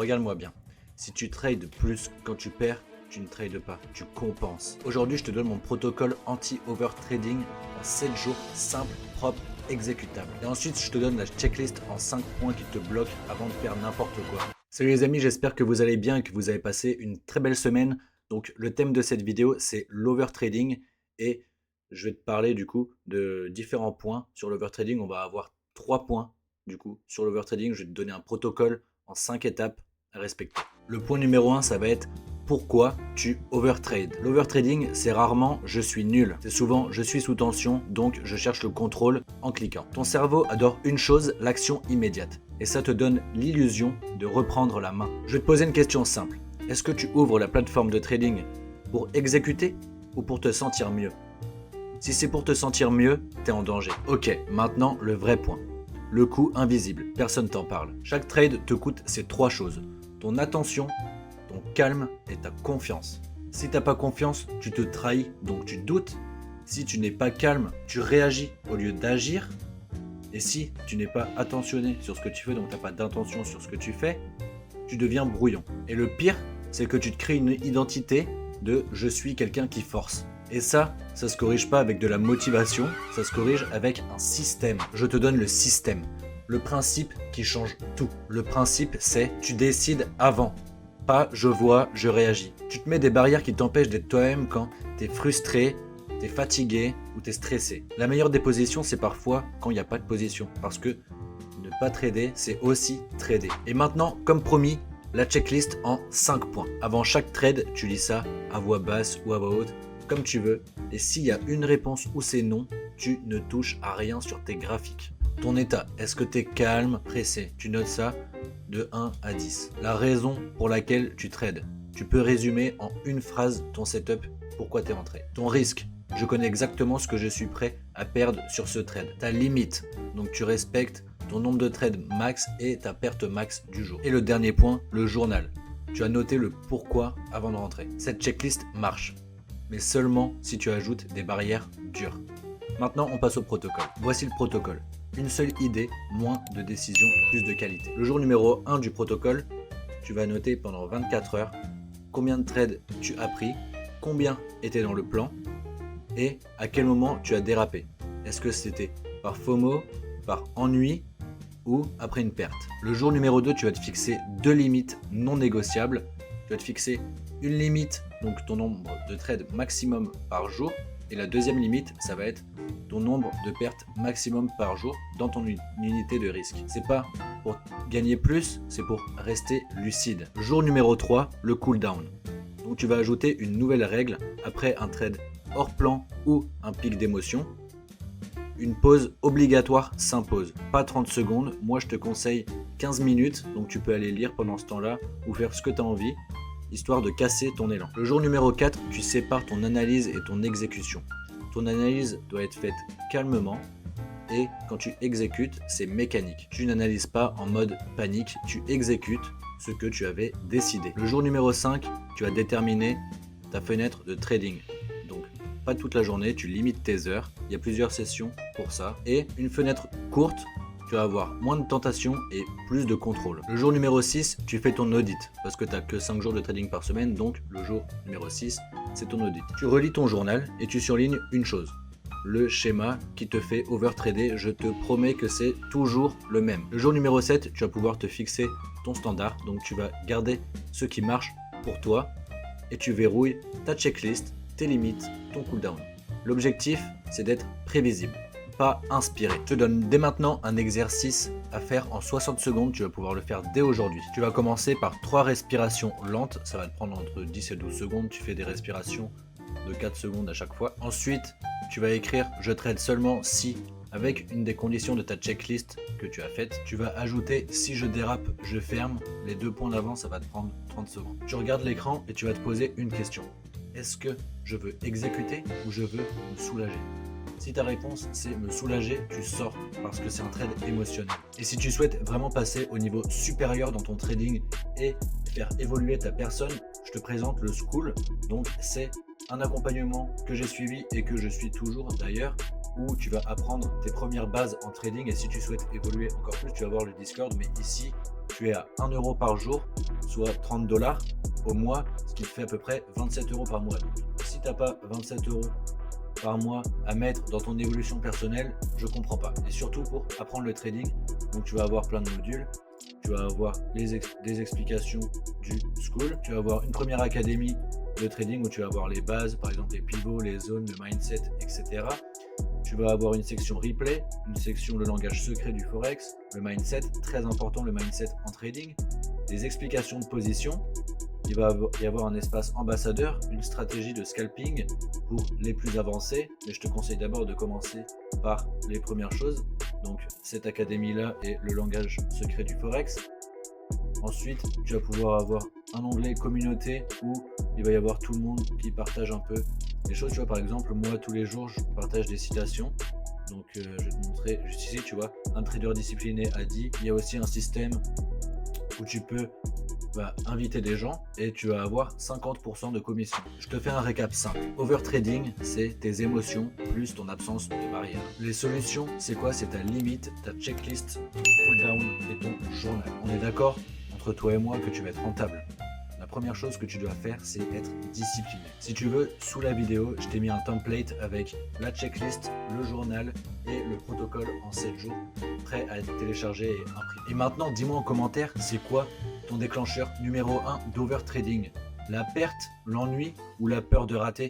Regarde-moi bien. Si tu trades plus quand tu perds, tu ne trades pas, tu compenses. Aujourd'hui, je te donne mon protocole anti-overtrading en 7 jours, simple, propre, exécutable. Et ensuite, je te donne la checklist en 5 points qui te bloquent avant de faire n'importe quoi. Salut les amis, j'espère que vous allez bien et que vous avez passé une très belle semaine. Donc le thème de cette vidéo, c'est l'overtrading et je vais te parler du coup de différents points sur l'overtrading. On va avoir 3 points du coup sur l'overtrading. Je vais te donner un protocole en 5 étapes à respecter. Le point numéro 1, ça va être pourquoi tu overtrades. L'overtrading, c'est rarement je suis nul. C'est souvent je suis sous tension, donc je cherche le contrôle en cliquant. Ton cerveau adore une chose, l'action immédiate. Et ça te donne l'illusion de reprendre la main. Je vais te poser une question simple. Est-ce que tu ouvres la plateforme de trading pour exécuter ou pour te sentir mieux? Si c'est pour te sentir mieux, t'es en danger. Ok, maintenant le vrai point. Le coût invisible, personne t'en parle. Chaque trade te coûte ces 3 choses. Ton attention, ton calme et ta confiance. Si t'as pas confiance, tu te trahis, donc tu doutes. Si tu n'es pas calme, tu réagis au lieu d'agir. Et si tu n'es pas attentionné sur ce que tu fais, donc tu n'as pas d'intention sur ce que tu fais, tu deviens brouillon. Et le pire, c'est que tu te crées une identité de « je suis quelqu'un qui force ». Et ça se corrige pas avec de la motivation, ça se corrige avec un système. Je te donne le système, le principe qui change tout. Le principe, c'est tu décides avant, pas je vois, je réagis. Tu te mets des barrières qui t'empêchent d'être toi-même quand tu es frustré, t'es fatigué ou t'es stressé. La meilleure des positions, c'est parfois quand il n'y a pas de position. Parce que ne pas trader, c'est aussi trader. Et maintenant, comme promis, la checklist en 5 points. Avant chaque trade, tu lis ça à voix basse ou à voix haute, comme tu veux. Et s'il y a une réponse ou c'est non, tu ne touches à rien sur tes graphiques. Ton état, est-ce que tu es calme, pressé? Tu notes ça de 1 à 10. La raison pour laquelle tu trades. Tu peux résumer en une phrase ton setup, pourquoi tu es rentré. Ton risque. Je connais exactement ce que je suis prêt à perdre sur ce trade. Ta limite, donc tu respectes ton nombre de trades max et ta perte max du jour. Et le dernier point, le journal. Tu as noté le pourquoi avant de rentrer. Cette checklist marche, mais seulement si tu ajoutes des barrières dures. Maintenant, on passe au protocole. Voici le protocole. Une seule idée, moins de décisions, plus de qualité. Le jour numéro 1 du protocole, tu vas noter pendant 24 heures combien de trades tu as pris, combien étaient dans le plan, et à quel moment tu as dérapé. Est-ce que c'était par FOMO, par ennui ou après une perte? Le jour numéro 2, tu vas te fixer 2 limites non négociables. Tu vas te fixer une limite, donc ton nombre de trades maximum par jour. Et la deuxième limite, ça va être ton nombre de pertes maximum par jour dans ton unité de risque. C'est pas pour gagner plus, c'est pour rester lucide. Jour numéro 3, le cooldown. Donc tu vas ajouter une nouvelle règle après un trade hors plan ou un pic d'émotion. Une pause obligatoire s'impose. Pas 30 secondes, moi je te conseille 15 minutes, donc tu peux aller lire pendant ce temps-là ou faire ce que tu as envie, histoire de casser ton élan. Le jour numéro 4, tu sépares ton analyse et ton exécution. Ton analyse doit être faite calmement et quand tu exécutes, c'est mécanique. Tu n'analyses pas en mode panique, tu exécutes ce que tu avais décidé. Le jour numéro 5, tu vas déterminer ta fenêtre de trading. Donc, pas toute la journée, tu limites tes heures. Il y a plusieurs sessions pour ça. Et une fenêtre courte, tu vas avoir moins de tentations et plus de contrôle. Le jour numéro 6, tu fais ton audit. Parce que tu n'as que 5 jours de trading par semaine, donc le jour numéro 6, c'est ton audit. Tu relis ton journal et tu surlignes une chose. Le schéma qui te fait overtrader, je te promets que c'est toujours le même. Le jour numéro 7, tu vas pouvoir te fixer ton standard. Donc tu vas garder ce qui marche pour toi et tu verrouilles ta checklist, tes limites, ton cooldown. L'objectif, c'est d'être prévisible, pas inspiré. Je te donne dès maintenant un exercice à faire en 60 secondes. Tu vas pouvoir le faire dès aujourd'hui. Tu vas commencer par 3 respirations lentes. Ça va te prendre entre 10 et 12 secondes. Tu fais des respirations de 4 secondes à chaque fois. Ensuite, tu vas écrire « Je trade seulement si » avec une des conditions de ta checklist que tu as faite. Tu vas ajouter « Si je dérape, je ferme ». Les 2 points d'avant, ça va te prendre 30 secondes. Tu regardes l'écran et tu vas te poser une question. Est-ce que je veux exécuter ou je veux me soulager? Si ta réponse c'est me soulager, tu sors parce que c'est un trade émotionnel. Et si tu souhaites vraiment passer au niveau supérieur dans ton trading et faire évoluer ta personne, je te présente le School. Donc c'est un accompagnement que j'ai suivi et que je suis toujours d'ailleurs où tu vas apprendre tes premières bases en trading. Et si tu souhaites évoluer encore plus, tu vas voir le Discord. Mais ici, tu es à 1 euro par jour, soit 30 dollars au mois, ce qui te fait à peu près 27 euros par mois. Donc, si tu n'as pas 27 euros par mois à mettre dans ton évolution personnelle, je comprends pas. Et surtout pour apprendre le trading, donc tu vas avoir plein de modules, tu vas avoir des explications du school, tu vas avoir une première académie de trading où tu vas avoir les bases, par exemple les pivots, les zones, le mindset, etc. Tu vas avoir une section replay, une section le langage secret du forex, le mindset, très important le mindset en trading, des explications de position. Il va y avoir un espace ambassadeur, une stratégie de scalping pour les plus avancés, mais je te conseille d'abord de commencer par les premières choses. Donc cette académie-là est le langage secret du Forex. Ensuite, tu vas pouvoir avoir un onglet communauté où il va y avoir tout le monde qui partage un peu des choses. Tu vois, par exemple, moi tous les jours, je partage des citations. Donc je vais te montrer juste ici, tu vois, un trader discipliné a dit. Il y a aussi un système où tu peux inviter des gens et tu vas avoir 50% de commission. Je te fais un récap simple. Overtrading, c'est tes émotions plus ton absence de barrière. Les solutions, c'est quoi? C'est ta limite, ta checklist, cooldown et ton journal. On est d'accord entre toi et moi que tu vas être rentable. La première chose que tu dois faire, c'est être discipliné. Si tu veux, sous la vidéo, je t'ai mis un template avec la checklist, le journal et le protocole en 7 jours, prêt à être téléchargé et imprimé. Et maintenant, dis-moi en commentaire, c'est quoi ton déclencheur numéro 1 d'overtrading? La perte, l'ennui ou la peur de rater?